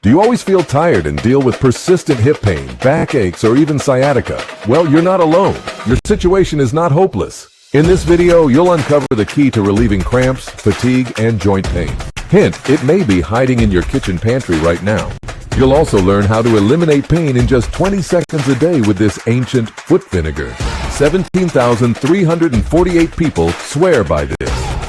Do you always feel tired and deal with persistent hip pain, backaches, or even sciatica? Well, you're not alone. Your situation is not hopeless. In this video, you'll uncover the key to relieving cramps, fatigue, and joint pain. Hint, it may be hiding in your kitchen pantry right now. You'll also learn how to eliminate pain in just 20 seconds a day with this ancient foot vinegar. 17,348 people swear by this.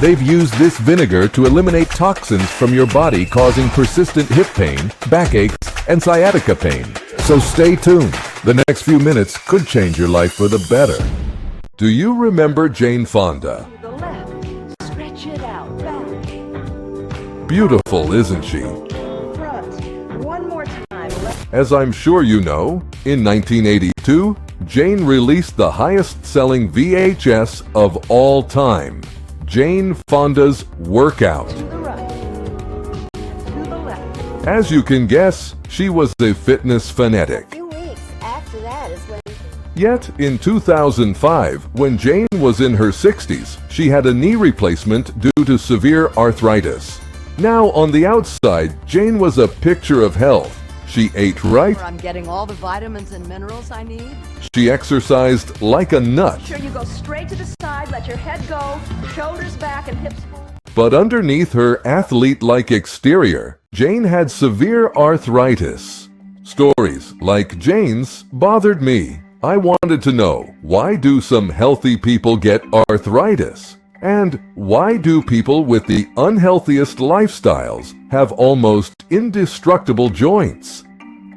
They've used this vinegar to eliminate toxins from your body causing persistent hip pain, backaches, and sciatica pain. So stay tuned. The next few minutes could change your life for the better. Do you remember Jane Fonda? To the left, stretch it out, back. Beautiful, isn't she? Front, one more time, left. As I'm sure you know, in 1982, Jane released the highest-selling VHS of all time, Jane Fonda's Workout. To the right, to the left. As you can guess, she was a fitness fanatic. A few weeks after that is when Yet, in 2005, when Jane was in her 60s, she had a knee replacement due to severe arthritis. Now, on the outside, Jane was a picture of health. She ate right, I'm getting all the vitamins and minerals I need. she exercised like a nut. Sure, you go straight to the side, let your head go, shoulders back and hips forward. But underneath her athlete-like exterior, Jane had severe arthritis. Stories like Jane's bothered me. I wanted to know, why do some healthy people get arthritis? And why do people with the unhealthiest lifestyles have almost indestructible joints?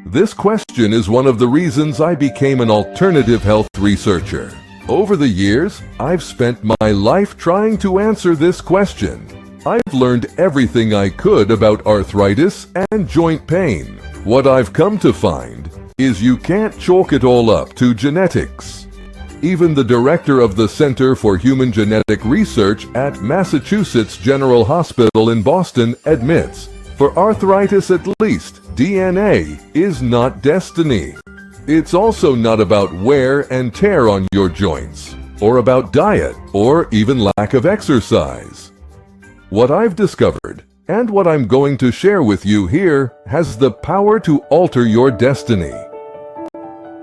This question is one of the reasons I became an alternative health researcher. Over the years, I've spent my life trying to answer this question. I've learned everything I could about arthritis and joint pain. What I've come to find is you can't chalk it all up to genetics. Even the director of the Center for Human Genetic Research at Massachusetts General Hospital in Boston admits, for arthritis at least, DNA is not destiny. It's also not about wear and tear on your joints, or about diet, or even lack of exercise. What I've discovered, and what I'm going to share with you here, has the power to alter your destiny.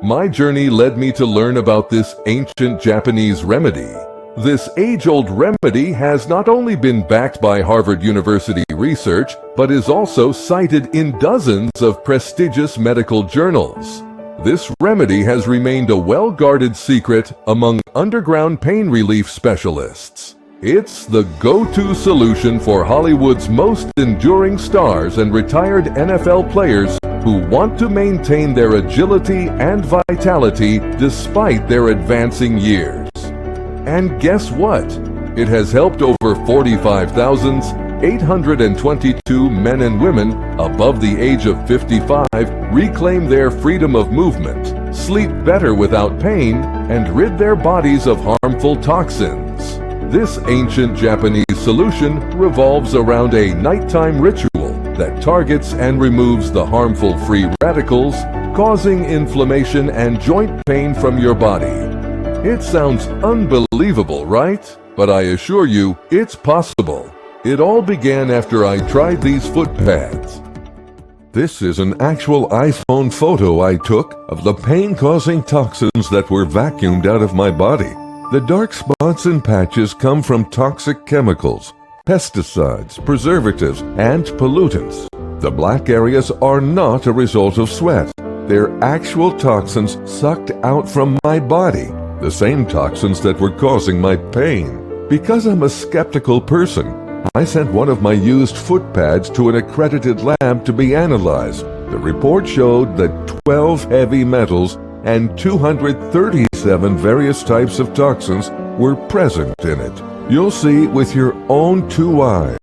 My journey led me to learn about this ancient Japanese remedy. This age-old remedy has not only been backed by Harvard University research, but is also cited in dozens of prestigious medical journals. This remedy has remained a well-guarded secret among underground pain relief specialists. It's the go-to solution for Hollywood's most enduring stars and retired NFL players who want to maintain their agility and vitality despite their advancing years. And guess what? It has helped over 45,822 men and women above the age of 55 reclaim their freedom of movement, sleep better without pain, and rid their bodies of harmful toxins. This ancient Japanese solution revolves around a nighttime ritual that targets and removes the harmful free radicals, causing inflammation and joint pain from your body. It sounds unbelievable, right? But I assure you, it's possible. It all began after I tried these foot pads. This is an actual iPhone photo I took of the pain-causing toxins that were vacuumed out of my body. The dark spots and patches come from toxic chemicals, pesticides, preservatives, and pollutants. The black areas are not a result of sweat. They're actual toxins sucked out from my body, the same toxins that were causing my pain. Because I'm a skeptical person, I sent one of my used foot pads to an accredited lab to be analyzed. The report showed that 12 heavy metals and 237 various types of toxins were present in it. You'll see with your own two eyes.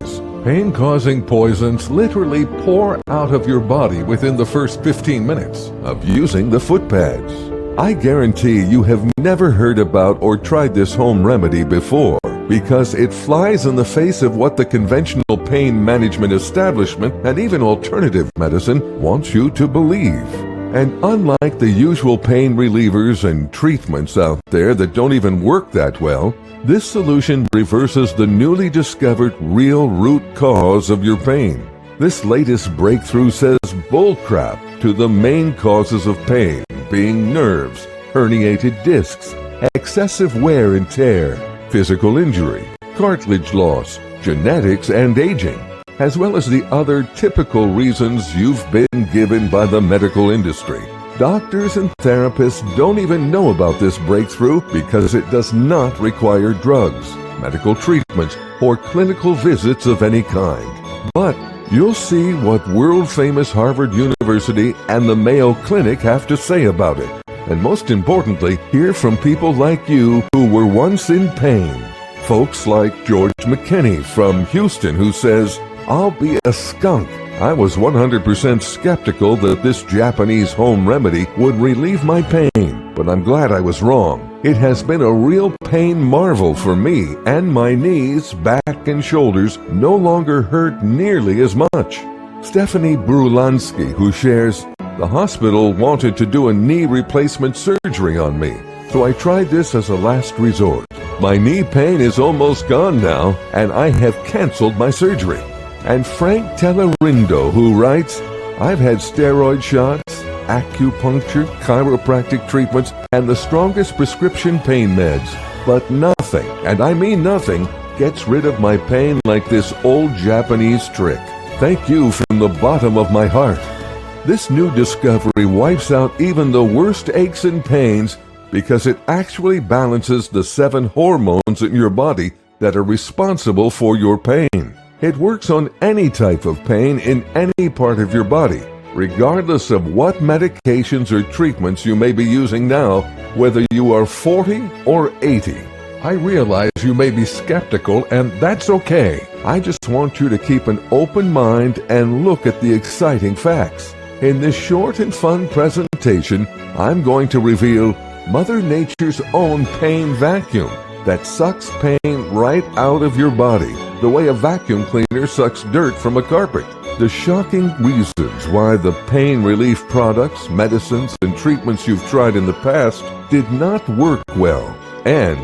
Pain-causing poisons literally pour out of your body within the first 15 minutes of using the foot pads. I guarantee you have never heard about or tried this home remedy before, because it flies in the face of what the conventional pain management establishment and even alternative medicine wants you to believe. And unlike the usual pain relievers and treatments out there that don't even work that well, this solution reverses the newly discovered real root cause of your pain. This latest breakthrough says bullcrap to the main causes of pain, being nerves, herniated discs, excessive wear and tear, physical injury, cartilage loss, genetics, and aging, as well as the other typical reasons you've been given by the medical industry. Doctors and therapists don't even know about this breakthrough because it does not require drugs, medical treatments, or clinical visits of any kind. But you'll see what world-famous Harvard University and the Mayo Clinic have to say about it. And most importantly, hear from people like you who were once in pain. Folks like George McKinney from Houston who says, "I'll be a skunk. I was 100% skeptical that this Japanese home remedy would relieve my pain, but I'm glad I was wrong. It has been a real pain marvel for me, and my knees, back, and shoulders no longer hurt nearly as much." Stephanie Brulansky, who shares, "The hospital wanted to do a knee replacement surgery on me, so I tried this as a last resort. My knee pain is almost gone now, and I have canceled my surgery." And Frank Tellerindo, who writes, "I've had steroid shots, acupuncture, chiropractic treatments, and the strongest prescription pain meds, but nothing, and I mean nothing, gets rid of my pain like this old Japanese trick. Thank you from the bottom of my heart." This new discovery wipes out even the worst aches and pains because it actually balances the 7 hormones in your body that are responsible for your pain. It works on any type of pain in any part of your body, regardless of what medications or treatments you may be using now, whether you are 40 or 80. I realize you may be skeptical, and that's okay. I just want you to keep an open mind and look at the exciting facts. In this short and fun presentation, I'm going to reveal Mother Nature's own pain vacuum that sucks pain right out of your body, the way a vacuum cleaner sucks dirt from a carpet. The shocking reasons why the pain relief products, medicines, and treatments you've tried in the past did not work well. And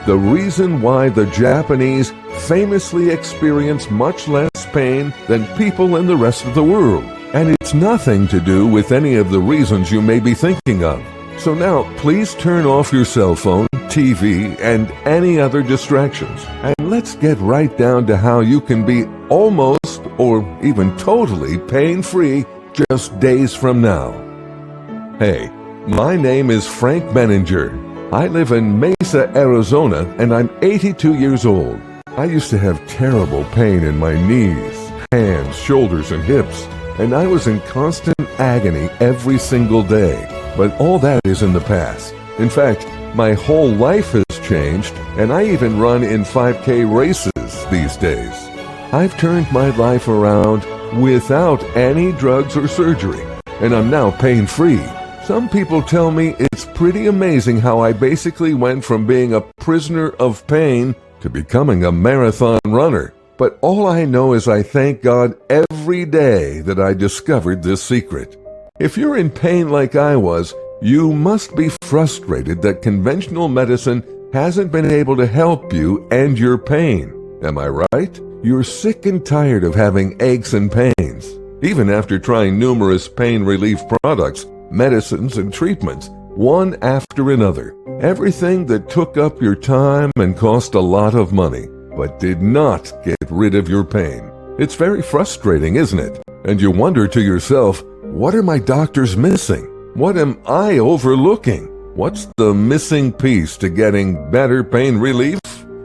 the reason why the Japanese famously experience much less pain than people in the rest of the world. And it's nothing to do with any of the reasons you may be thinking of. So now, please turn off your cell phone, TV, and any other distractions. And let's get right down to how you can be almost or even totally pain-free just days from now. Hey, my name is Frank Benninger. I live in Mesa, Arizona, and I'm 82 years old. I used to have terrible pain in my knees, hands, shoulders, and hips, and I was in constant agony every single day. But all that is in the past. In fact, my whole life has changed, and I even run in 5K races these days. I've turned my life around without any drugs or surgery, and I'm now pain-free. Some people tell me it's pretty amazing how I basically went from being a prisoner of pain to becoming a marathon runner. But all I know is I thank God every day that I discovered this secret. If you're in pain like I was, you must be frustrated that conventional medicine hasn't been able to help you end your pain. Am I right? You're sick and tired of having aches and pains. Even after trying numerous pain relief products, medicines, and treatments, one after another. Everything that took up your time and cost a lot of money, but did not get rid of your pain. It's very frustrating, isn't it? And you wonder to yourself, what are my doctors missing? What am I overlooking? What's the missing piece to getting better pain relief?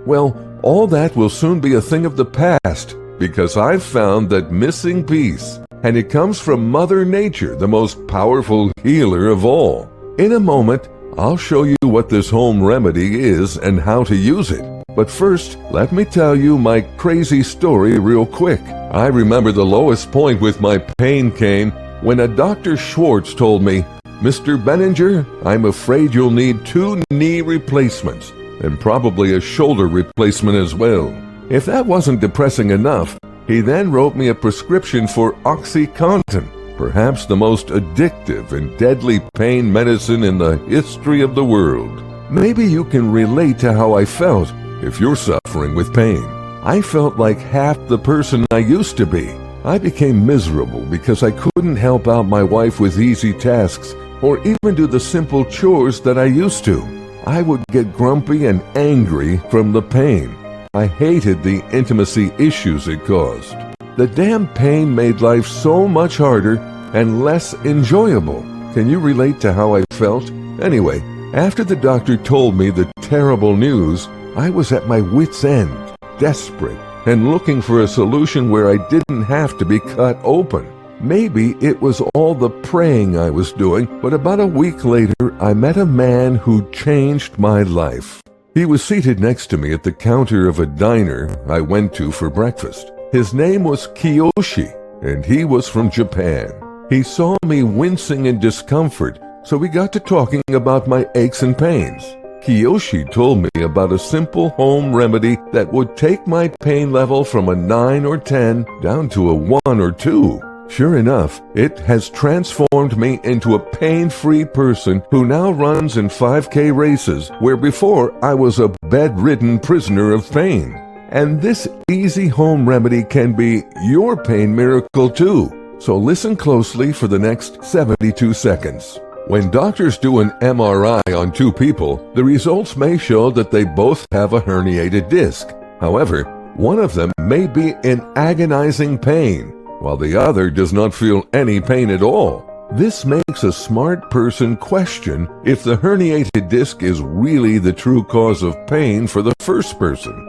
Well, all that will soon be a thing of the past, because I've found that missing piece, and it comes from Mother Nature, the most powerful healer of all. In a moment, I'll show you what this home remedy is and how to use it. But first, let me tell you my crazy story real quick. I remember the lowest point with my pain came when a Dr. Schwartz told me, "Mr. Benninger, I'm afraid you'll need 2 knee replacements, and probably a shoulder replacement as well." If that wasn't depressing enough, he then wrote me a prescription for OxyContin, perhaps the most addictive and deadly pain medicine in the history of the world. Maybe you can relate to how I felt if you're suffering with pain. I felt like half the person I used to be. I became miserable because I couldn't help out my wife with easy tasks or even do the simple chores that I used to. I would get grumpy and angry from the pain. I hated the intimacy issues it caused. The damn pain made life so much harder and less enjoyable. Can you relate to how I felt? Anyway, after the doctor told me the terrible news, I was at my wit's end, desperate, and looking for a solution where I didn't have to be cut open. Maybe it was all the praying I was doing, but about a week later, I met a man who changed my life. He was seated next to me at the counter of a diner I went to for breakfast. His name was Kiyoshi, and he was from Japan. He saw me wincing in discomfort, so we got to talking about my aches and pains. Kiyoshi told me about a simple home remedy that would take my pain level from a 9 or 10 down to a 1 or 2. Sure enough, it has transformed me into a pain-free person who now runs in 5K races, where before I was a bedridden prisoner of pain. And this easy home remedy can be your pain miracle too. So listen closely for the next 72 seconds. When doctors do an MRI on two people, the results may show that they both have a herniated disc. However, one of them may be in agonizing pain, while the other does not feel any pain at all. This makes a smart person question if the herniated disc is really the true cause of pain for the first person.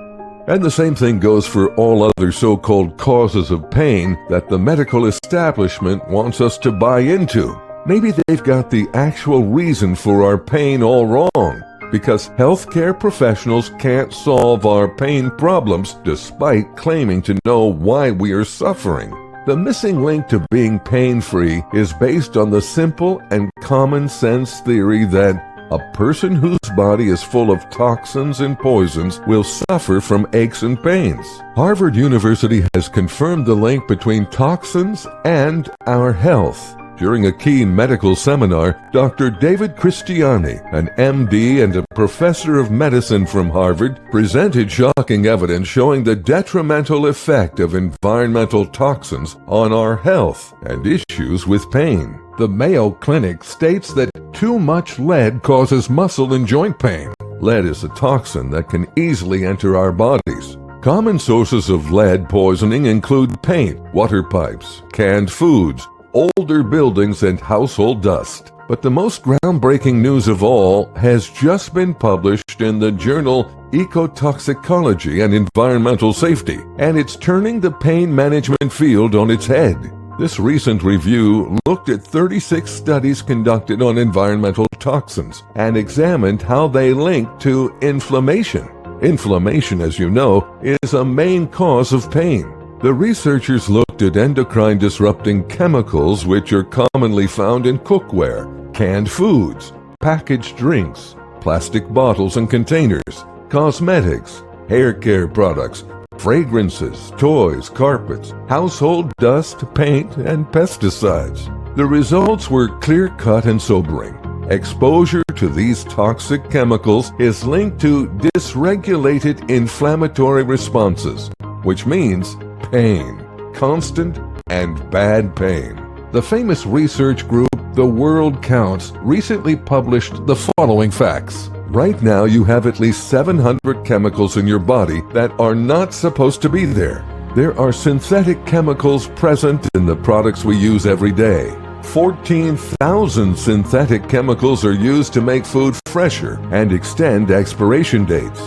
And the same thing goes for all other so-called causes of pain that the medical establishment wants us to buy into. Maybe they've got the actual reason for our pain all wrong, because healthcare professionals can't solve our pain problems despite claiming to know why we are suffering. The missing link to being pain-free is based on the simple and common sense theory that a person whose body is full of toxins and poisons will suffer from aches and pains. Harvard University has confirmed the link between toxins and our health. During a key medical seminar, Dr. David Christiani, an MD and a professor of medicine from Harvard, presented shocking evidence showing the detrimental effect of environmental toxins on our health and issues with pain. The Mayo Clinic states that too much lead causes muscle and joint pain. Lead is a toxin that can easily enter our bodies. Common sources of lead poisoning include paint, water pipes, canned foods, older buildings, and household dust. But the most groundbreaking news of all has just been published in the journal Ecotoxicology and Environmental Safety, and it's turning the pain management field on its head. This recent review looked at 36 studies conducted on environmental toxins and examined how they link to inflammation. Inflammation, as you know, is a main cause of pain. The researchers looked at endocrine-disrupting chemicals which are commonly found in cookware, canned foods, packaged drinks, plastic bottles and containers, cosmetics, hair care products, fragrances, toys, carpets, household dust, paint, and pesticides. The results were clear-cut and sobering. Exposure to these toxic chemicals is linked to dysregulated inflammatory responses, which means pain, constant and bad pain. The famous research group The World Counts recently published the following facts. Right now you have at least 700 chemicals in your body that are not supposed to be there. There are synthetic chemicals present in the products we use every day. 14,000 synthetic chemicals are used to make food fresher and extend expiration dates.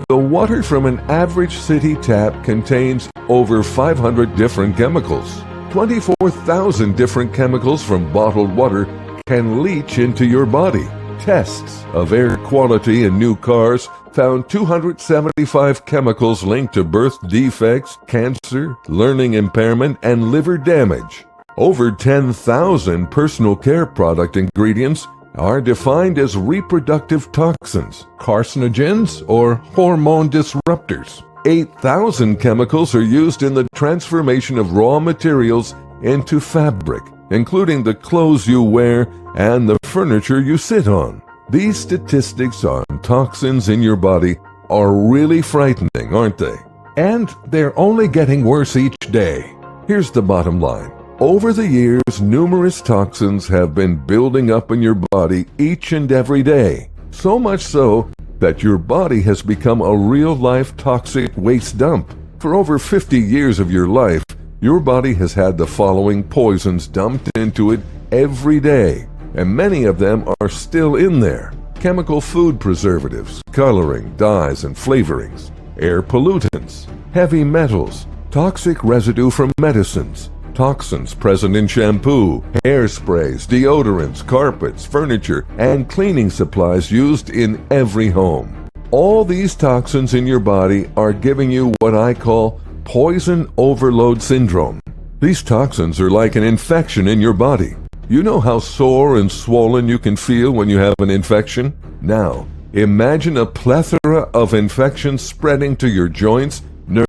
The water from an average city tap contains over 500 different chemicals. 24,000 different chemicals from bottled water can leach into your body. Tests of air quality in new cars found 275 chemicals linked to birth defects, cancer, learning impairment, and liver damage. Over 10,000 personal care product ingredients are defined as reproductive toxins, carcinogens, or hormone disruptors. 8,000 chemicals are used in the transformation of raw materials into fabric, including the clothes you wear and the furniture you sit on. These statistics on toxins in your body are really frightening, aren't they? And they're only getting worse each day. Here's the bottom line. Over the years, numerous toxins have been building up in your body each and every day. So much so that your body has become a real-life toxic waste dump. For over 50 years of your life, your body has had the following poisons dumped into it every day, and many of them are still in there. Chemical food preservatives, coloring, dyes, and flavorings, air pollutants, heavy metals, toxic residue from medicines, toxins present in shampoo, hairsprays, deodorants, carpets, furniture, and cleaning supplies used in every home. All these toxins in your body are giving you what I call poison overload syndrome. These toxins are like an infection in your body. You know how sore and swollen you can feel when you have an infection? Now, imagine a plethora of infections spreading to your joints,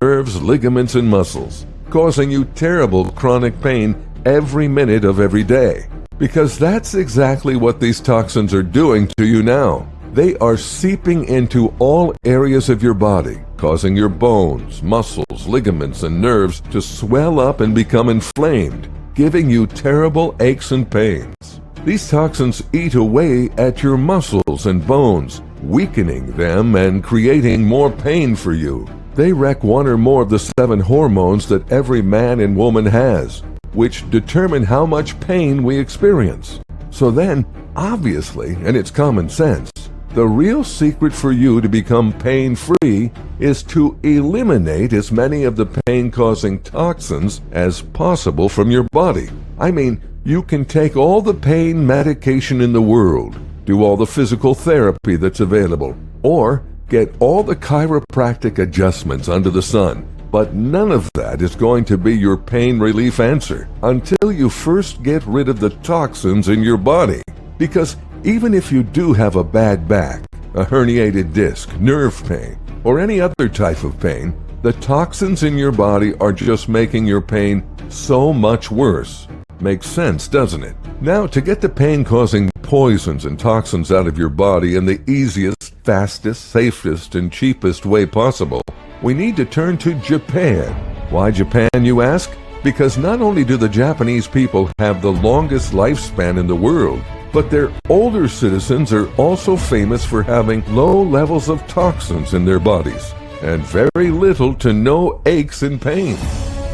nerves, ligaments, and muscles, causing you terrible chronic pain every minute of every day. Because that's exactly what these toxins are doing to you now. They are seeping into all areas of your body, causing your bones, muscles, ligaments, and nerves to swell up and become inflamed, giving you terrible aches and pains. These toxins eat away at your muscles and bones, weakening them and creating more pain for you. They wreck one or more of the 7 hormones that every man and woman has, which determine how much pain we experience. So then, obviously, and it's common sense, the real secret for you to become pain-free is to eliminate as many of the pain-causing toxins as possible from your body. I mean, you can take all the pain medication in the world, do all the physical therapy that's available, or get all the chiropractic adjustments under the sun, but none of that is going to be your pain relief answer until you first get rid of the toxins in your body. Because even if you do have a bad back, a herniated disc, nerve pain, or any other type of pain, the toxins in your body are just making your pain so much worse. Makes sense, doesn't it? Now, to get the pain-causing poisons and toxins out of your body in the easiest, fastest, safest, and cheapest way possible, we need to turn to Japan. Why Japan, you ask? Because not only do the Japanese people have the longest lifespan in the world, but their older citizens are also famous for having low levels of toxins in their bodies and very little to no aches and pains.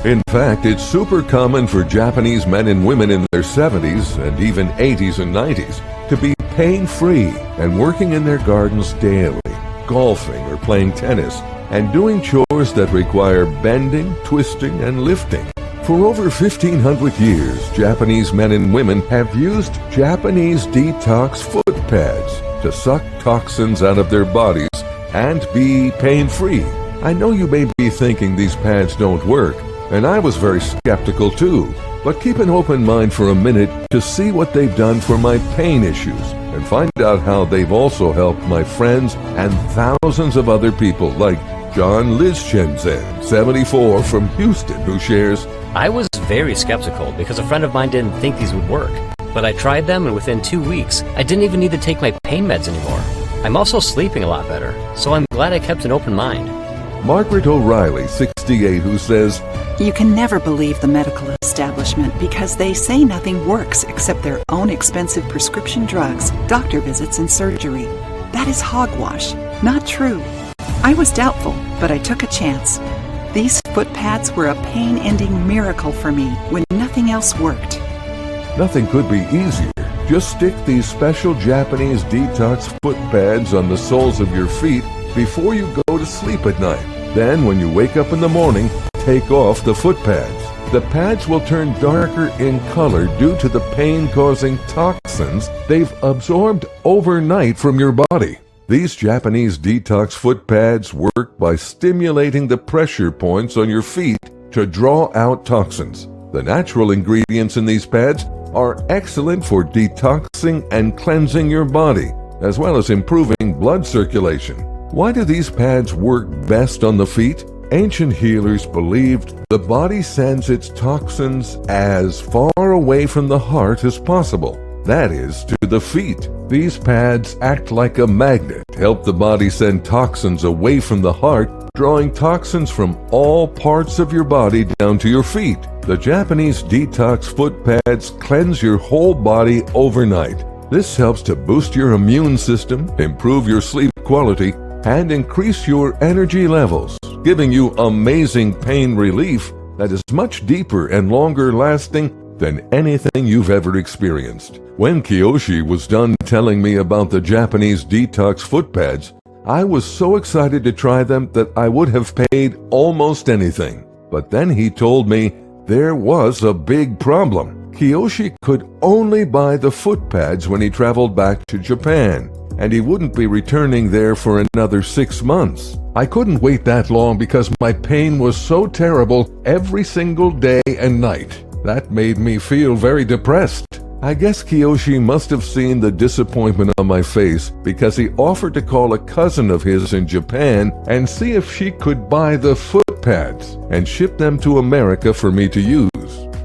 In fact, it's super common for Japanese men and women in their 70s and even 80s and 90s to be pain-free and working in their gardens daily, golfing or playing tennis, and doing chores that require bending, twisting, and lifting. For over 1,500 years, Japanese men and women have used Japanese detox foot pads to suck toxins out of their bodies and be pain-free. I know you may be thinking these pads don't work, and I was very skeptical too, but keep an open mind for a minute to see what they've done for my pain issues and find out how they've also helped my friends and thousands of other people like John Lizchenzen, 74, from Houston, who shares, I was very skeptical because a friend of mine didn't think these would work. But I tried them, and within 2 weeks, I didn't even need to take my pain meds anymore. I'm also sleeping a lot better, so I'm glad I kept an open mind. Margaret O'Reilly, 68, who says, You can never believe the medical establishment because they say nothing works except their own expensive prescription drugs, doctor visits, and surgery. That is hogwash, not true. I was doubtful, but I took a chance. These foot pads were a pain-ending miracle for me when nothing else worked. Nothing could be easier. Just stick these special Japanese detox foot pads on the soles of your feet before you go to sleep at night. Then, when you wake up in the morning, take off the foot pads. The pads will turn darker in color due to the pain-causing toxins they've absorbed overnight from your body. These Japanese detox foot pads work by stimulating the pressure points on your feet to draw out toxins. The natural ingredients in these pads are excellent for detoxing and cleansing your body, as well as improving blood circulation. Why do these pads work best on the feet? Ancient healers believed the body sends its toxins as far away from the heart as possible. That is, to the feet. These pads act like a magnet, help the body send toxins away from the heart drawing toxins from all parts of your body down to your feet. The Japanese detox foot pads cleanse your whole body overnight. This helps to boost your immune system, improve your sleep quality, and increase your energy levels, giving you amazing pain relief that is much deeper and longer lasting than anything you've ever experienced. When Kiyoshi was done telling me about the Japanese detox foot pads, I was so excited to try them that I would have paid almost anything. But then he told me there was a big problem. Kiyoshi could only buy the foot pads when he traveled back to Japan, and he wouldn't be returning there for another 6 months. I couldn't wait that long because my pain was so terrible every single day and night. That made me feel very depressed. I guess Kiyoshi must have seen the disappointment on my face because he offered to call a cousin of his in Japan and see if she could buy the foot pads and ship them to America for me to use.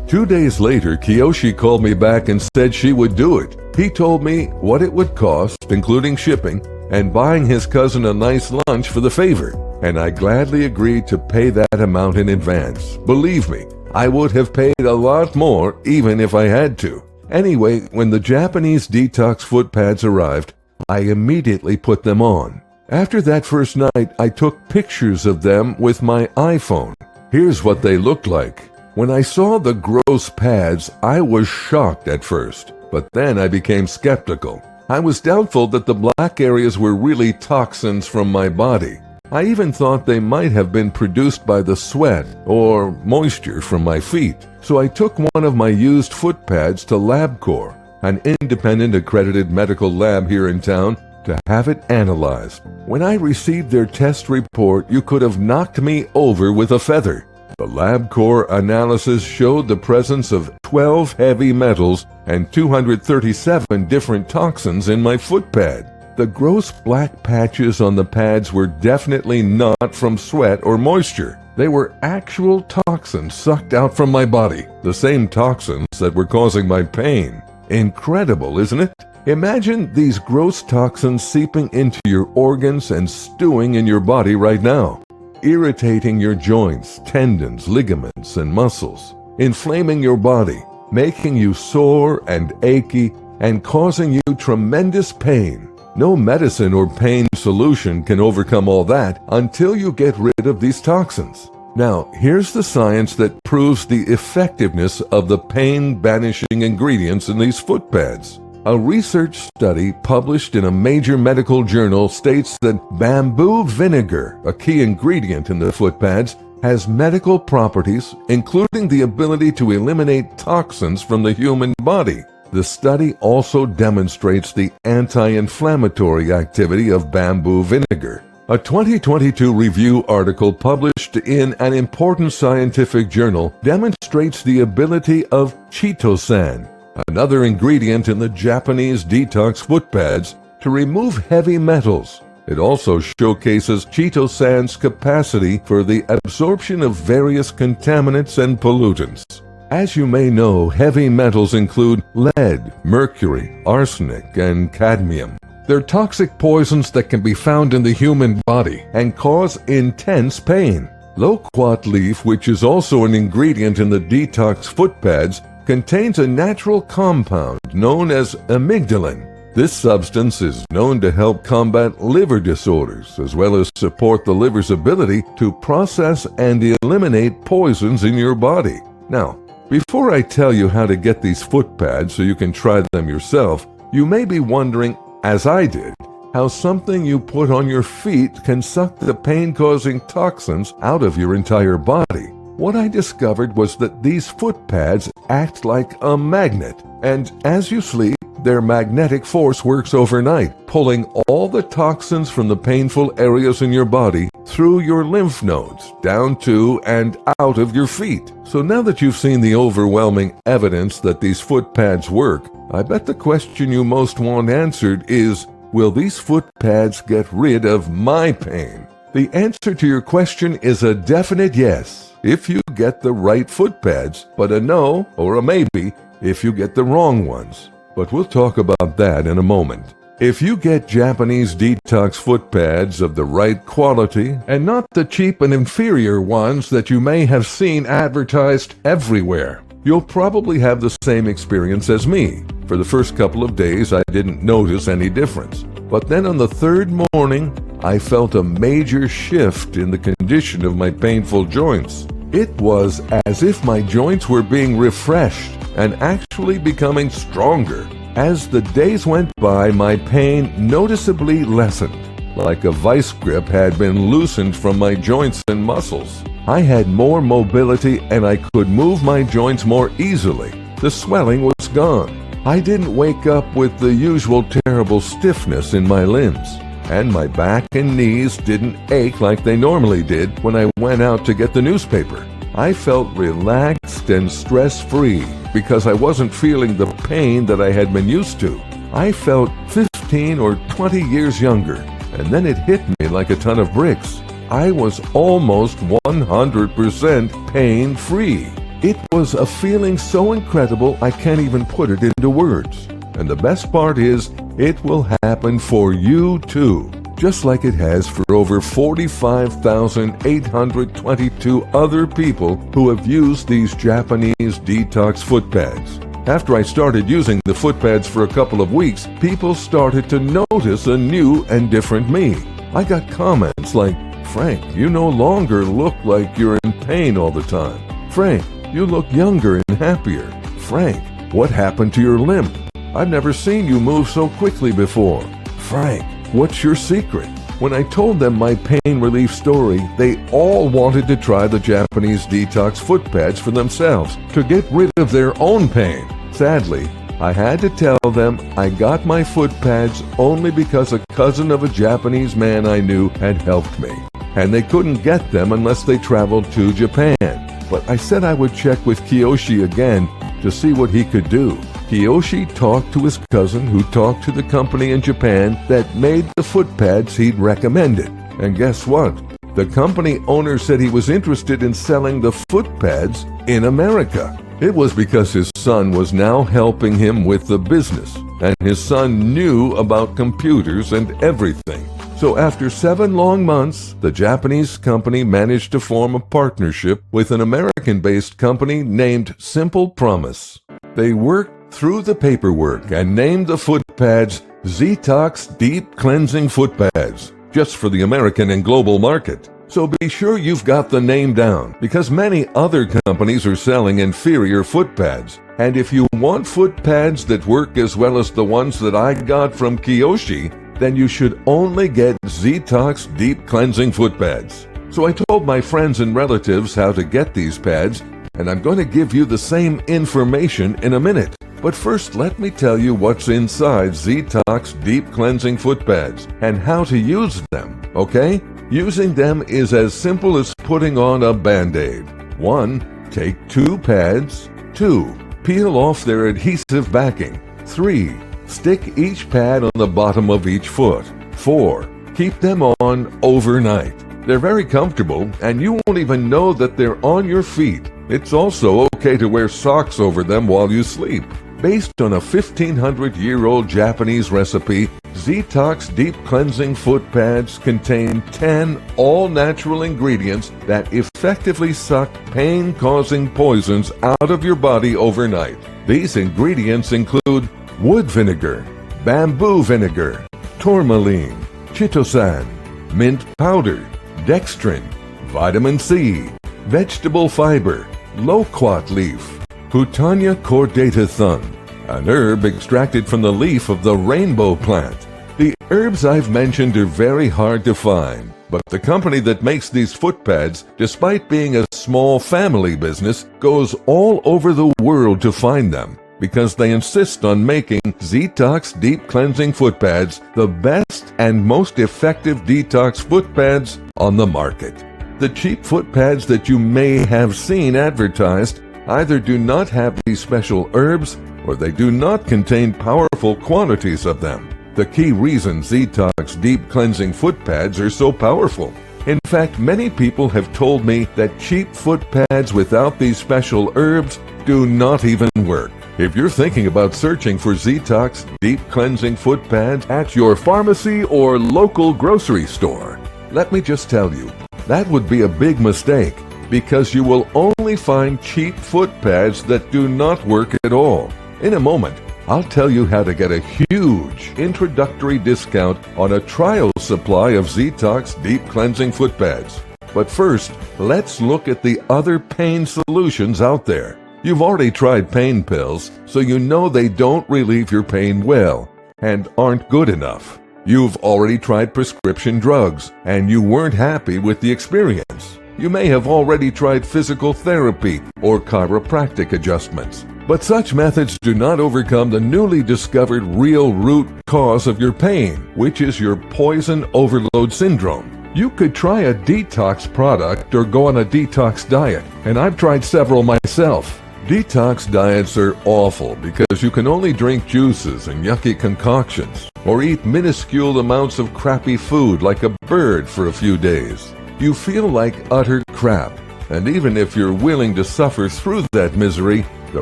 2 days later, Kiyoshi called me back and said she would do it. He told me what it would cost, including shipping, and buying his cousin a nice lunch for the favor, and I gladly agreed to pay that amount in advance. Believe me, I would have paid a lot more even if I had to. Anyway, when the Japanese detox foot pads arrived, I immediately put them on. After that first night, I took pictures of them with my iPhone. Here's what they looked like. When I saw the gross pads, I was shocked at first, but then I became skeptical. I was doubtful that the black areas were really toxins from my body. I even thought they might have been produced by the sweat or moisture from my feet. So I took one of my used foot pads to LabCorp, an independent accredited medical lab here in town, to have it analyzed. When I received their test report, you could have knocked me over with a feather. The LabCorp analysis showed the presence of 12 heavy metals and 237 different toxins in my foot pad. The gross black patches on the pads were definitely not from sweat or moisture. They were actual toxins sucked out from my body, the same toxins that were causing my pain. Incredible, isn't it? Imagine these gross toxins seeping into your organs and stewing in your body right now, irritating your joints, tendons, ligaments, and muscles, inflaming your body, making you sore and achy, and causing you tremendous pain. No medicine or pain solution can overcome all that until you get rid of these toxins. Now, here's the science that proves the effectiveness of the pain-banishing ingredients in these foot pads. A research study published in a major medical journal states that bamboo vinegar, a key ingredient in the foot pads, has medical properties, including the ability to eliminate toxins from the human body. The study also demonstrates the anti-inflammatory activity of bamboo vinegar. A 2022 review article published in an important scientific journal demonstrates the ability of chitosan, another ingredient in the Japanese detox foot pads, to remove heavy metals. It also showcases chitosan's capacity for the absorption of various contaminants and pollutants. As you may know, heavy metals include lead, mercury, arsenic, and cadmium. They're toxic poisons that can be found in the human body and cause intense pain. Loquat leaf, which is also an ingredient in the detox foot pads, contains a natural compound known as amygdalin. This substance is known to help combat liver disorders, as well as support the liver's ability to process and eliminate poisons in your body. Now, before I tell you how to get these foot pads so you can try them yourself, you may be wondering, as I did, how something you put on your feet can suck the pain-causing toxins out of your entire body. What I discovered was that these foot pads act like a magnet, and as you sleep, their magnetic force works overnight, pulling all the toxins from the painful areas in your body through your lymph nodes, down to and out of your feet. So now that you've seen the overwhelming evidence that these foot pads work, I bet the question you most want answered is, will these foot pads get rid of my pain? The answer to your question is a definite yes, if you get the right foot pads, but a no or a maybe if you get the wrong ones. But we'll talk about that in a moment. If you get Japanese detox foot pads of the right quality and not the cheap and inferior ones that you may have seen advertised everywhere, you'll probably have the same experience as me. For the first couple of days, I didn't notice any difference. But then on the third morning, I felt a major shift in the condition of my painful joints. It was as if my joints were being refreshed and actually becoming stronger. As the days went by, my pain noticeably lessened, like a vice grip had been loosened from my joints and muscles. I had more mobility and I could move my joints more easily. The swelling was gone. I didn't wake up with the usual terrible stiffness in my limbs, and my back and knees didn't ache like they normally did when I went out to get the newspaper. I felt relaxed and stress-free because I wasn't feeling the pain that I had been used to. I felt 15 or 20 years younger, and then it hit me like a ton of bricks. I was almost 100% pain-free. It was a feeling so incredible I can't even put it into words. And the best part is, it will happen for you too, just like it has for over 45,822 other people who have used these Japanese detox foot pads. After I started using the foot pads for a couple of weeks, people started to notice a new and different me. I got comments like, "Frank, you no longer look like you're in pain all the time. Frank, you look younger and happier. Frank, what happened to your limp? I've never seen you move so quickly before. Frank, what's your secret?" When I told them my pain relief story, they all wanted to try the Japanese detox foot pads for themselves to get rid of their own pain. Sadly, I had to tell them I got my foot pads only because a cousin of a Japanese man I knew had helped me, and they couldn't get them unless they traveled to Japan. But I said I would check with Kiyoshi again to see what he could do. Kiyoshi talked to his cousin who talked to the company in Japan that made the foot pads he'd recommended. And guess what? The company owner said he was interested in selling the foot pads in America. It was because his son was now helping him with the business, and his son knew about computers and everything. So after 7 long months, the Japanese company managed to form a partnership with an American-based company named Simple Promise. They worked through the paperwork and named the foot pads Detox Deep Cleansing Foot Pads, just for the American and global market. So be sure you've got the name down, because many other companies are selling inferior foot pads. And if you want foot pads that work as well as the ones that I got from Kiyoshi, then you should only get Detox Deep Cleansing Foot Pads. So I told my friends and relatives how to get these pads, and I'm going to give you the same information in a minute. But first, let me tell you what's inside Detox Deep Cleansing Foot Pads and how to use them, okay? Using them is as simple as putting on a Band-Aid. 1. Take 2 pads. 2. Peel off their adhesive backing. 3. Stick each pad on the bottom of each foot. 4. Keep them on overnight. They're very comfortable, and you won't even know that they're on your feet. It's also okay to wear socks over them while you sleep. Based on a 1,500-year-old Japanese recipe, Detox Deep Cleansing Foot Pads contain 10 all-natural ingredients that effectively suck pain-causing poisons out of your body overnight. These ingredients include wood vinegar, bamboo vinegar, tourmaline, chitosan, mint powder, dextrin, vitamin C, vegetable fiber, loquat leaf, Putania cordata thun, an herb extracted from the leaf of the rainbow plant. The herbs I've mentioned are very hard to find, but the company that makes these foot pads, despite being a small family business, goes all over the world to find them, because they insist on making Detox Deep Cleansing Foot Pads the best and most effective detox foot pads on the market. The cheap foot pads that you may have seen advertised either do not have these special herbs or they do not contain powerful quantities of them. The key reason Detox Deep Cleansing Foot Pads are so powerful. In fact, many people have told me that cheap foot pads without these special herbs do not even work. If you're thinking about searching for Detox Deep Cleansing Foot Pads at your pharmacy or local grocery store, let me just tell you, that would be a big mistake, because you will only find cheap foot pads that do not work at all. In a moment, I'll tell you how to get a huge introductory discount on a trial supply of Detox Deep Cleansing Foot Pads. But first, let's look at the other pain solutions out there. You've already tried pain pills, so you know they don't relieve your pain well and aren't good enough. You've already tried prescription drugs, and you weren't happy with the experience. You may have already tried physical therapy or chiropractic adjustments. But such methods do not overcome the newly discovered real root cause of your pain, which is your poison overload syndrome. You could try a detox product or go on a detox diet, and I've tried several myself. Detox diets are awful because you can only drink juices and yucky concoctions, or eat minuscule amounts of crappy food like a bird for a few days. You feel like utter crap, and even if you're willing to suffer through that misery, the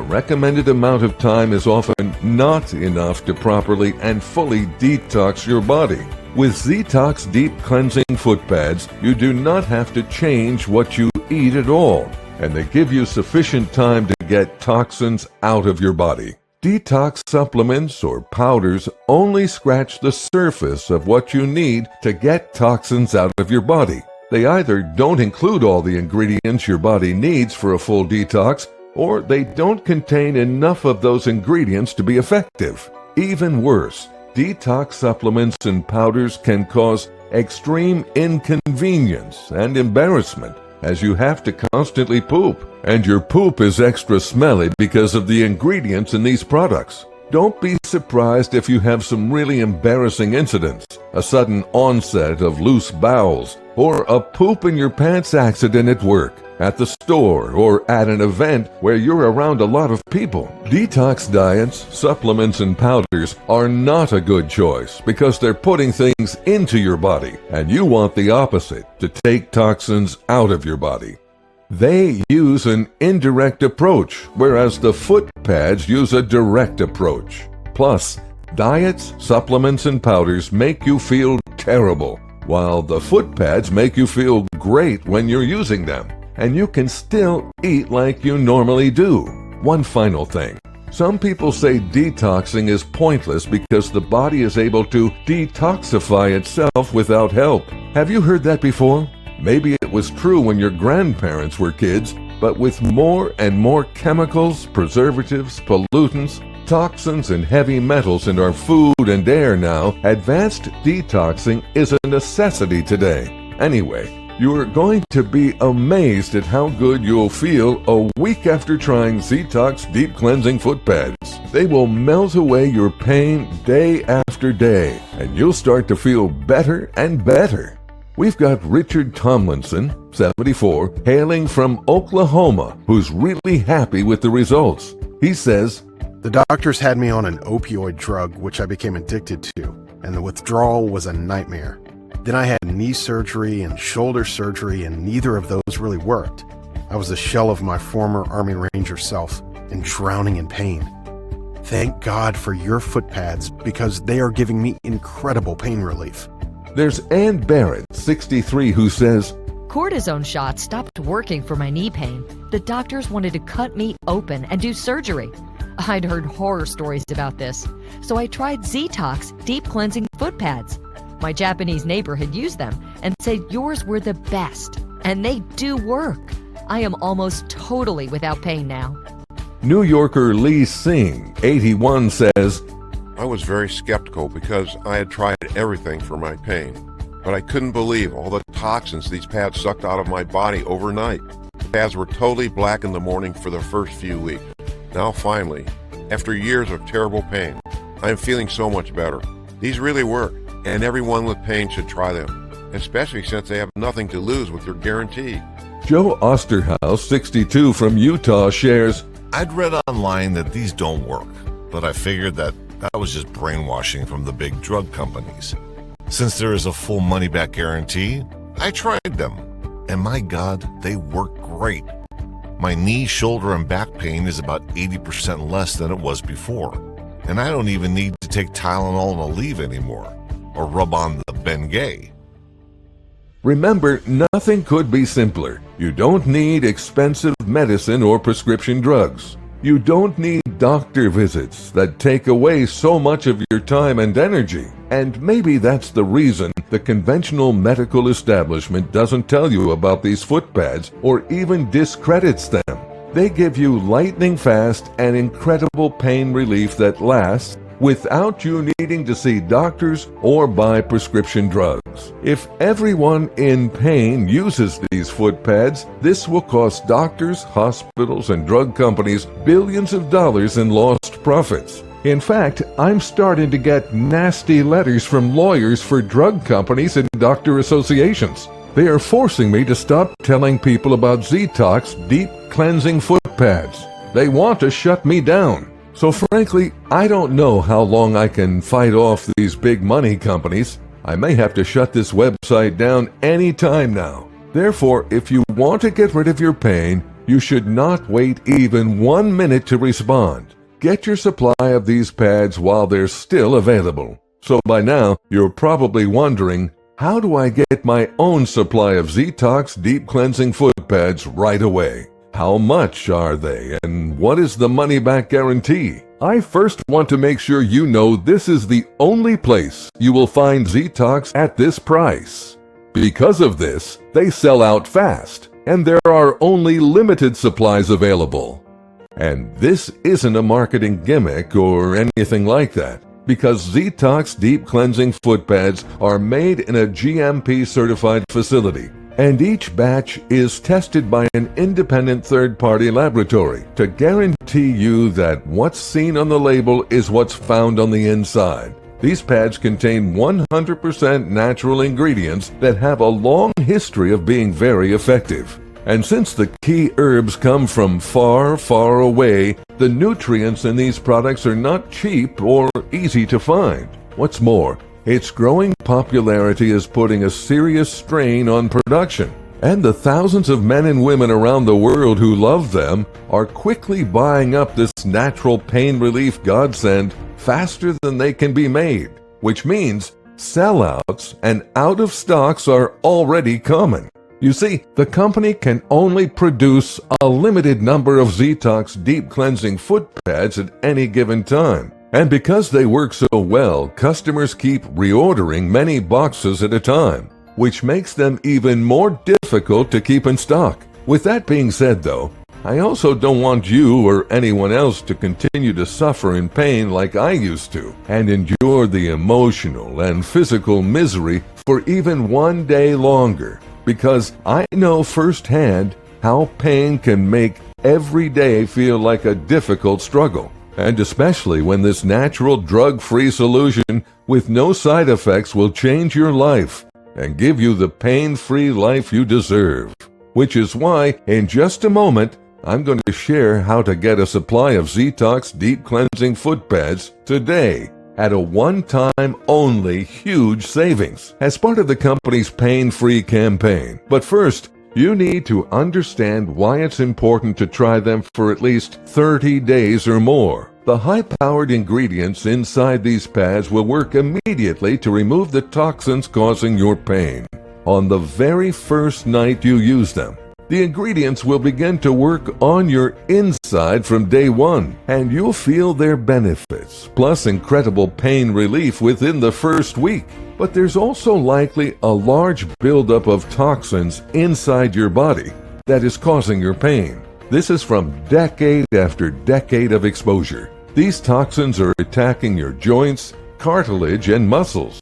recommended amount of time is often not enough to properly and fully detox your body. With Detox Deep Cleansing Foot Pads, you do not have to change what you eat at all, and they give you sufficient time to get toxins out of your body. Detox supplements or powders only scratch the surface of what you need to get toxins out of your body. They either don't include all the ingredients your body needs for a full detox, or they don't contain enough of those ingredients to be effective. Even worse, detox supplements and powders can cause extreme inconvenience and embarrassment, as you have to constantly poop, and your poop is extra smelly because of the ingredients in these products. Don't be surprised if you have some really embarrassing incidents, a sudden onset of loose bowels, or a poop in your pants accident at work, at the store, or at an event where you're around a lot of people. Detox diets, supplements, and powders are not a good choice because they're putting things into your body, and you want the opposite, to take toxins out of your body. They use an indirect approach, whereas the foot pads use a direct approach. Plus, diets, supplements, and powders make you feel terrible, while the foot pads make you feel great when you're using them, and you can still eat like you normally do. One final thing. Some people say detoxing is pointless because the body is able to detoxify itself without help. Have you heard that before? Maybe it was true when your grandparents were kids, but with more and more chemicals, preservatives, pollutants, toxins, and heavy metals in our food and air now, advanced detoxing is a necessity today. Anyway, you're going to be amazed at how good you'll feel a week after trying Detox Deep Cleansing Foot Pads. They will melt away your pain day after day, and you'll start to feel better and better. We've got Richard Tomlinson, 74, hailing from Oklahoma, who's really happy with the results. He says, "The doctors had me on an opioid drug, which I became addicted to, and the withdrawal was a nightmare. Then I had knee surgery and shoulder surgery, and neither of those really worked. I was a shell of my former Army Ranger self and drowning in pain. Thank God for your foot pads, because they are giving me incredible pain relief." There's Ann Barrett, 63, who says, Cortisone shots stopped working for my knee pain. The doctors wanted to cut me open and do surgery. I'd heard horror stories about this, so I tried Detox Deep Cleansing Foot Pads. My Japanese neighbor had used them and said yours were the best, and they do work. I am almost totally without pain now. New Yorker Lee Singh, 81, says, I was very skeptical because I had tried everything for my pain, but I couldn't believe all the toxins these pads sucked out of my body overnight. The pads were totally black in the morning for the first few weeks. Now finally, after years of terrible pain, I am feeling so much better. These really work, and everyone with pain should try them, especially since they have nothing to lose with your guarantee. Joe Osterhouse, 62, from Utah, shares, I'd read online that these don't work, but I figured that was just brainwashing from the big drug companies. Since there is a full money-back guarantee, I tried them, and my God, they work great. My knee, shoulder, and back pain is about 80% less than it was before. And I don't even need to take Tylenol and Aleve anymore, or rub on the Bengay. Remember, nothing could be simpler. You don't need expensive medicine or prescription drugs. You don't need doctor visits that take away so much of your time and energy. And maybe that's the reason the conventional medical establishment doesn't tell you about these foot pads or even discredits them. They give you lightning fast and incredible pain relief that lasts without you needing to see doctors or buy prescription drugs. If everyone in pain uses these foot pads, this will cost doctors, hospitals, and drug companies billions of dollars in lost profits. In fact, I'm starting to get nasty letters from lawyers for drug companies and doctor associations. They are forcing me to stop telling people about detox deep cleansing foot pads. They want to shut me down. So frankly, I don't know how long I can fight off these big money companies. I may have to shut this website down any time now. Therefore, if you want to get rid of your pain, you should not wait even 1 minute to respond. Get your supply of these pads while they're still available. So by now, you're probably wondering, how do I get my own supply of detox deep cleansing foot pads right away? How much are they, and what is the money-back guarantee? I first want to make sure you know this is the only place you will find detox at this price. Because of this, they sell out fast, and there are only limited supplies available. And this isn't a marketing gimmick or anything like that, because detox deep cleansing foot pads are made in a GMP-certified facility. And each batch is tested by an independent third-party laboratory to guarantee you that what's seen on the label is what's found on the inside. These pads contain 100% natural ingredients that have a long history of being very effective. And since the key herbs come from far, far away, the nutrients in these products are not cheap or easy to find. What's more, its growing popularity is putting a serious strain on production, and the thousands of men and women around the world who love them are quickly buying up this natural pain relief godsend faster than they can be made, which means sellouts and out of stocks are already common. You see, the company can only produce a limited number of detox deep cleansing foot pads at any given time. And because they work so well, customers keep reordering many boxes at a time, which makes them even more difficult to keep in stock. With that being said though, I also don't want you or anyone else to continue to suffer in pain like I used to, and endure the emotional and physical misery for even 1 day longer, because I know firsthand how pain can make every day feel like a difficult struggle. And especially when this natural drug-free solution with no side effects will change your life and give you the pain-free life you deserve. Which is why, in just a moment, I'm going to share how to get a supply of detox deep cleansing foot pads today at a one-time only huge savings as part of the company's pain-free campaign. But first, you need to understand why it's important to try them for at least 30 days or more. The high-powered ingredients inside these pads will work immediately to remove the toxins causing your pain. On the very first night you use them, the ingredients will begin to work on your inside from day one, and you'll feel their benefits, plus incredible pain relief within the first week. But there's also likely a large buildup of toxins inside your body that is causing your pain. This is from decade after decade of exposure. These toxins are attacking your joints, cartilage, and muscles.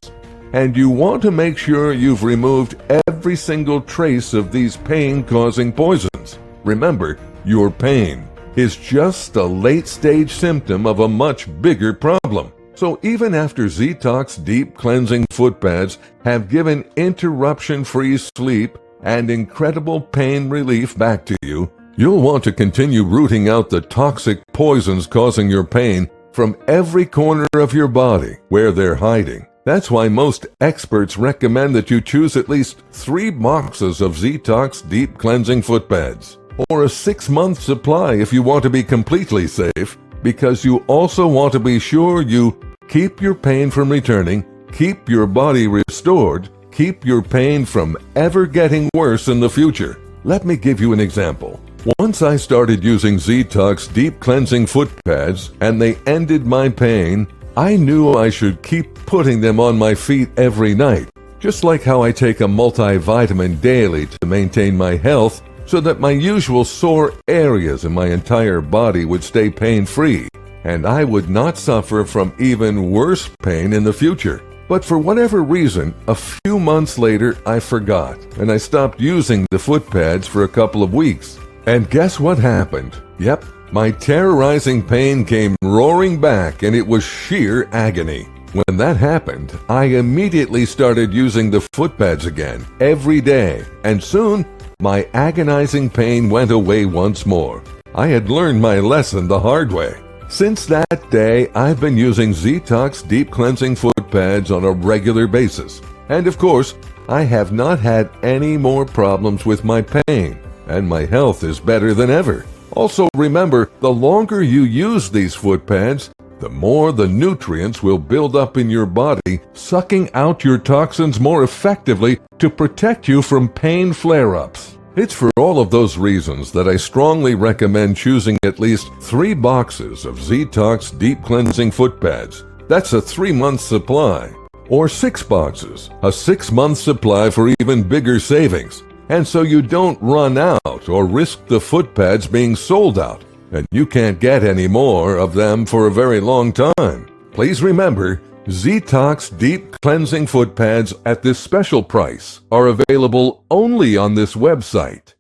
And you want to make sure you've removed every single trace of these pain-causing poisons. Remember, your pain is just a late-stage symptom of a much bigger problem. So even after detox deep cleansing foot pads have given interruption-free sleep and incredible pain relief back to you, you'll want to continue rooting out the toxic poisons causing your pain from every corner of your body where they're hiding. That's why most experts recommend that you choose at least 3 boxes of detox deep cleansing foot pads. or a 6-month supply if you want to be completely safe, because you also want to be sure you keep your pain from returning, keep your body restored, keep your pain from ever getting worse in the future. Let me give you an example. Once I started using Detox deep cleansing foot pads and they ended my pain, I knew I should keep putting them on my feet every night. Just like how I take a multivitamin daily to maintain my health so that my usual sore areas in my entire body would stay pain-free and I would not suffer from even worse pain in the future. But for whatever reason, a few months later I forgot and I stopped using the foot pads for a couple of weeks. And guess what happened? Yep, my terrorizing pain came roaring back and it was sheer agony. When that happened, I immediately started using the foot pads again, every day, and soon, my agonizing pain went away once more. I had learned my lesson the hard way. Since that day, I've been using Detox deep cleansing foot pads on a regular basis. And of course, I have not had any more problems with my pain, and my health is better than ever. Also remember, the longer you use these foot pads, the more the nutrients will build up in your body, sucking out your toxins more effectively to protect you from pain flare-ups. It's for all of those reasons that I strongly recommend choosing at least 3 boxes of Detox deep cleansing foot pads. That's a 3-month supply. Or 6 boxes, a 6-month supply for even bigger savings. And so you don't run out or risk the foot pads being sold out, and you can't get any more of them for a very long time. Please remember, Detox deep cleansing foot pads at this special price are available only on this website.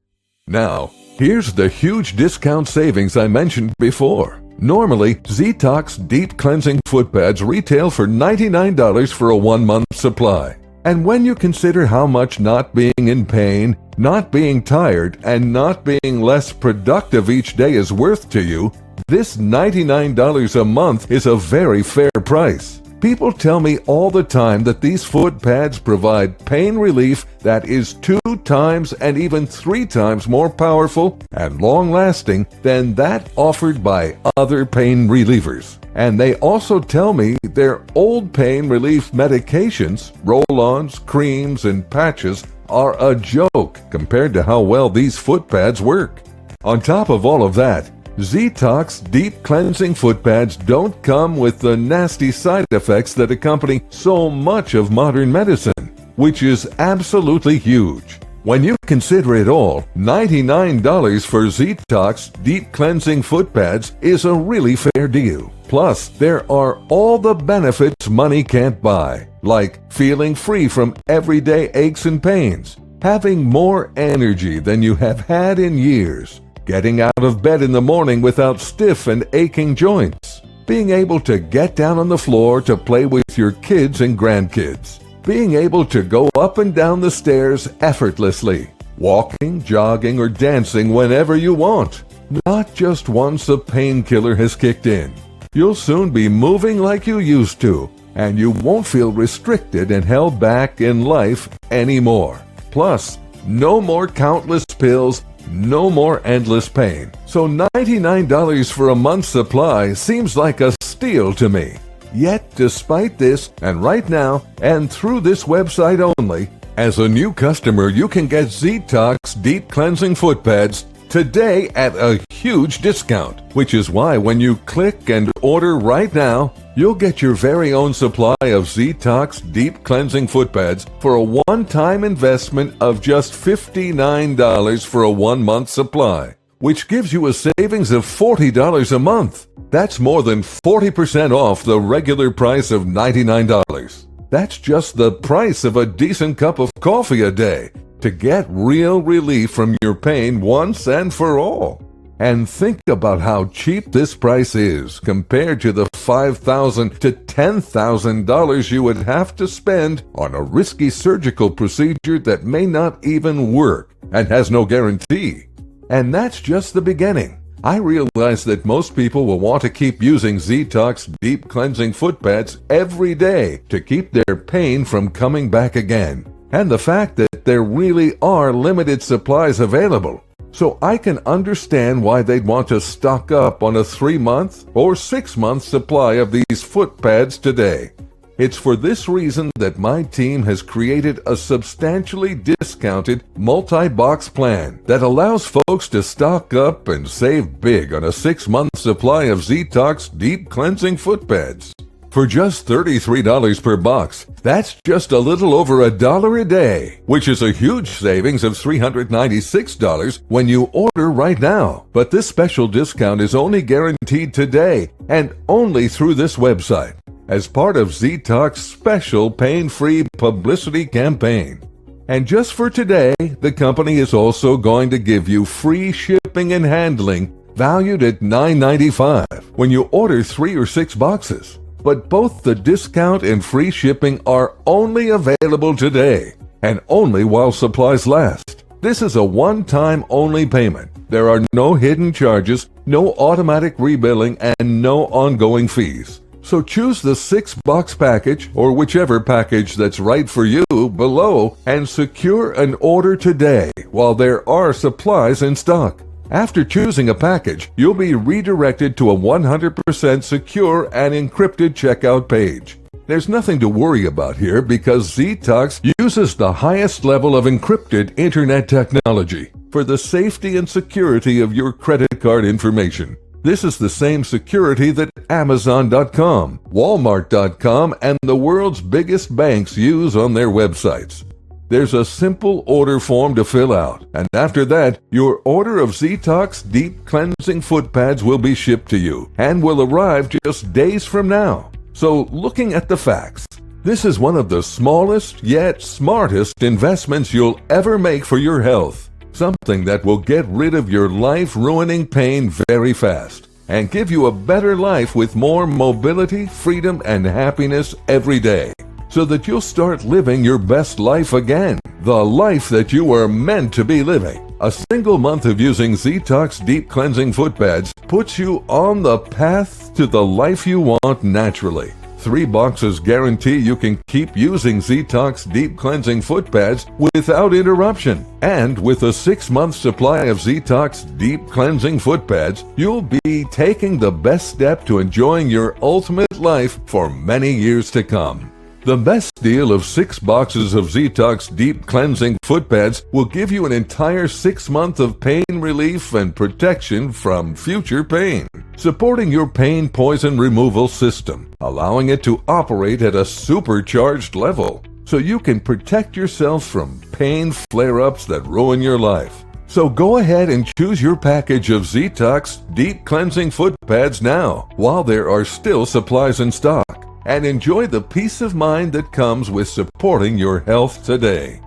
Now, here's the huge discount savings I mentioned before. Normally, Detox deep cleansing foot pads retail for $99 for a 1-month supply. And when you consider how much not being in pain, not being tired, and not being less productive each day is worth to you, this $99 a month is a very fair price. People tell me all the time that these foot pads provide pain relief that is 2 times and even 3 times more powerful and long-lasting than that offered by other pain relievers. And they also tell me their old pain relief medications, roll-ons, creams, and patches are a joke compared to how well these foot pads work. On top of all of that, Detox deep cleansing foot pads don't come with the nasty side effects that accompany so much of modern medicine, which is absolutely huge. When you consider it all, $99 for Detox deep cleansing foot pads is a really fair deal. Plus, there are all the benefits money can't buy, like feeling free from everyday aches and pains, having more energy than you have had in years, getting out of bed in the morning without stiff and aching joints, being able to get down on the floor to play with your kids and grandkids, being able to go up and down the stairs effortlessly, walking, jogging, or dancing whenever you want, not just once a painkiller has kicked in. You'll soon be moving like you used to, and you won't feel restricted and held back in life anymore. Plus, no more countless pills, no more endless pain. So $99 for a month's supply seems like a steal to me. Yet, despite this, and right now, and through this website only, as a new customer, you can get Detox deep cleansing foot pads today at a huge discount, which is why when you click and order right now, you'll get your very own supply of Detox deep cleansing foot pads for a one-time investment of just $59 for a 1-month supply, which gives you a savings of $40 a month. That's more than 40% off the regular price of $99. That's just the price of a decent cup of coffee a day to get real relief from your pain once and for all. And think about how cheap this price is compared to the $5,000 to $10,000 you would have to spend on a risky surgical procedure that may not even work and has no guarantee. And that's just the beginning. I realize that most people will want to keep using Detox deep cleansing foot pads every day to keep their pain from coming back again. And the fact that there really are limited supplies available So I can understand why they'd want to stock up on a 3-month or 6-month supply of these foot pads today. It's for this reason that my team has created a substantially discounted multi-box plan that allows folks to stock up and save big on a 6-month supply of Detox Deep Cleansing Foot Pads. For just $33 per box, that's just a little over $1 a day, which is a huge savings of $396 when you order right now. But this special discount is only guaranteed today and only through this website, as part of Detox's special pain-free publicity campaign. And just for today, the company is also going to give you free shipping and handling valued at $9.95 when you order 3 or 6 boxes. But both the discount and free shipping are only available today and only while supplies last. This is a one-time only payment. There are no hidden charges, no automatic rebilling, and no ongoing fees. So choose the 6-box package or whichever package that's right for you below and secure an order today while there are supplies in stock. After choosing a package, you'll be redirected to a 100% secure and encrypted checkout page. There's nothing to worry about here because Detox uses the highest level of encrypted internet technology for the safety and security of your credit card information. This is the same security that Amazon.com, Walmart.com, and the world's biggest banks use on their websites. There's a simple order form to fill out, and after that, your order of Detox Deep Cleansing Foot Pads will be shipped to you and will arrive just days from now. So, looking at the facts, this is one of the smallest yet smartest investments you'll ever make for your health. Something that will get rid of your life-ruining pain very fast and give you a better life with more mobility, freedom, and happiness every day, so that you'll start living your best life again, the life that you were meant to be living. A single month of using Detox Deep Cleansing Foot Pads puts you on the path to the life you want naturally. 3 boxes guarantee you can keep using Detox Deep Cleansing Foot Pads without interruption. And with a 6-month supply of Detox Deep Cleansing Foot Pads, you'll be taking the best step to enjoying your ultimate life for many years to come. The best deal of 6 boxes of Detox Deep Cleansing Foot Pads will give you an entire 6 months of pain relief and protection from future pain, supporting your pain poison removal system, allowing it to operate at a supercharged level, so you can protect yourself from pain flare-ups that ruin your life. So go ahead and choose your package of Detox Deep Cleansing Foot Pads now, while there are still supplies in stock, and enjoy the peace of mind that comes with supporting your health today.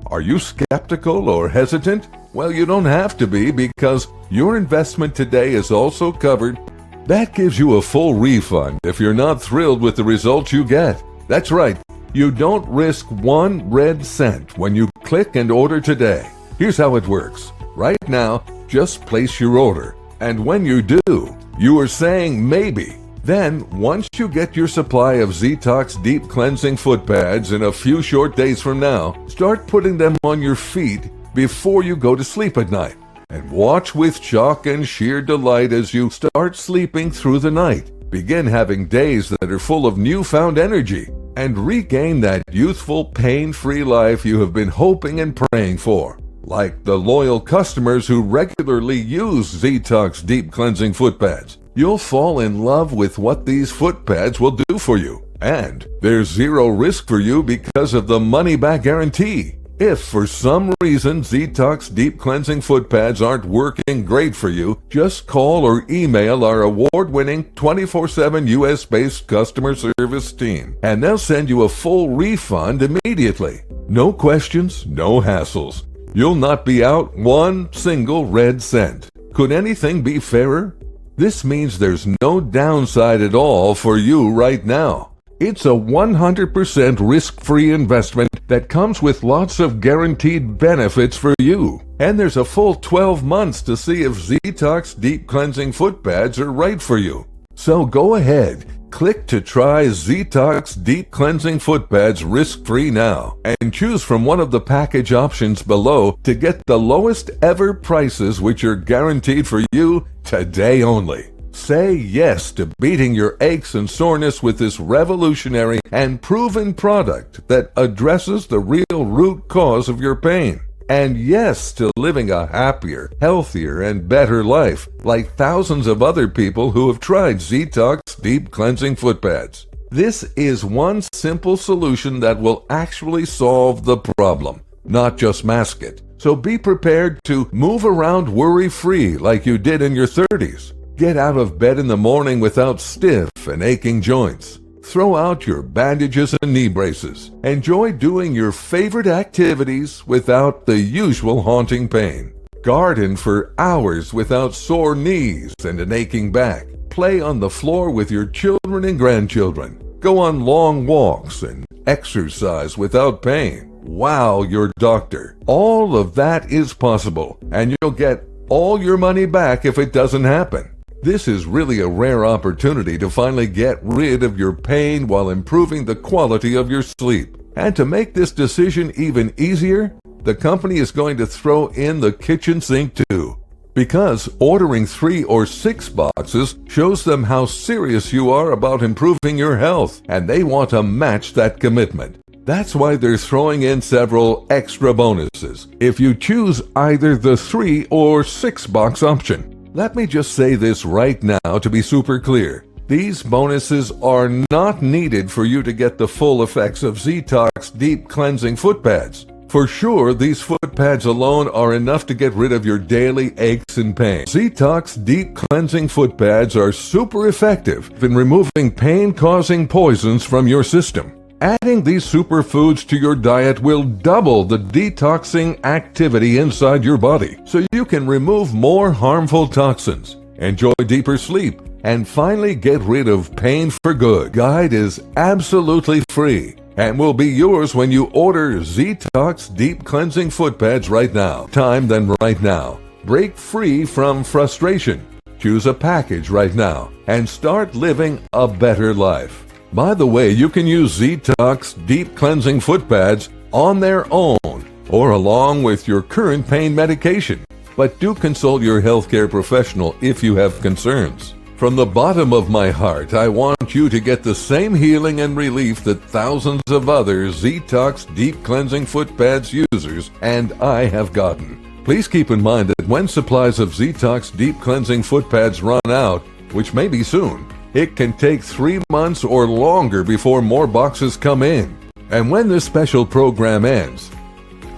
Are you skeptical or hesitant? Well, you don't have to be, because your investment today is also covered. That gives you a full refund if you're not thrilled with the results you get. That's right, you don't risk 1 red cent when you click and order today. Here's how it works. Right now, just place your order, and when you do, you are saying maybe. Then, once you get your supply of Detox Deep Cleansing Foot Pads in a few short days from now, start putting them on your feet before you go to sleep at night. And watch with shock and sheer delight as you start sleeping through the night. Begin having days that are full of newfound energy, and regain that youthful, pain-free life you have been hoping and praying for. Like the loyal customers who regularly use Detox Deep Cleansing Foot Pads. You'll fall in love with what these foot pads will do for you. And there's 0 risk for you because of the money-back guarantee. If for some reason Detox Deep Cleansing Foot Pads aren't working great for you, just call or email our award-winning 24/7 US-based customer service team, and they'll send you a full refund immediately. No questions, no hassles. You'll not be out 1 single red cent. Could anything be fairer? This means there's no downside at all for you right now. It's a 100% risk-free investment that comes with lots of guaranteed benefits for you. And there's a full 12 months to see if Detox Deep Cleansing Foot Pads are right for you. So go ahead, Click to try Detox Deep Cleansing Foot Pads risk-free now and choose from one of the package options below to get the lowest ever prices, which are guaranteed for you today only. Say yes to beating your aches and soreness with this revolutionary and proven product that addresses the real root cause of your pain. And yes to living a happier, healthier, and better life, like thousands of other people who have tried Detox Deep Cleansing Foot Pads. This is one simple solution that will actually solve the problem, not just mask it. So be prepared to move around worry-free like you did in your 30s. Get out of bed in the morning without stiff and aching joints. Throw out your bandages and knee braces. Enjoy doing your favorite activities without the usual haunting pain. Garden for hours without sore knees and an aching back. Play on the floor with your children and grandchildren. Go on long walks and exercise without pain. Wow your doctor. All of that is possible, and you'll get all your money back if it doesn't happen. This is really a rare opportunity to finally get rid of your pain while improving the quality of your sleep. And to make this decision even easier, the company is going to throw in the kitchen sink too. Because ordering 3 or 6 boxes shows them how serious you are about improving your health, and they want to match that commitment. That's why they're throwing in several extra bonuses if you choose either the 3 or 6 box option. Let me just say this right now to be super clear. These bonuses are not needed for you to get the full effects of Detox Deep Cleansing Foot Pads. For sure, these foot pads alone are enough to get rid of your daily aches and pain. Detox Deep Cleansing Foot Pads are super effective in removing pain-causing poisons from your system. Adding these superfoods to your diet will double the detoxing activity inside your body, so you can remove more harmful toxins, enjoy deeper sleep, and finally get rid of pain for good. Guide is absolutely free and will be yours when you order Detox Deep Cleansing Foot Pads right now. Time then right now. Break free from frustration. Choose a package right now and start living a better life. By the way, you can use Detox Deep Cleansing Foot Pads on their own or along with your current pain medication. But do consult your healthcare professional if you have concerns. From the bottom of my heart, I want you to get the same healing and relief that thousands of other Detox Deep Cleansing Foot Pads users and I have gotten. Please keep in mind that when supplies of Detox Deep Cleansing Foot Pads run out, which may be soon, it can take 3 months or longer before more boxes come in. And when this special program ends,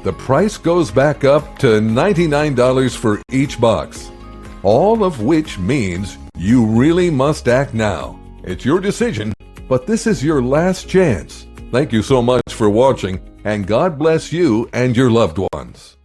the price goes back up to $99 for each box. All of which means you really must act now. It's your decision, but this is your last chance. Thank you so much for watching, and God bless you and your loved ones.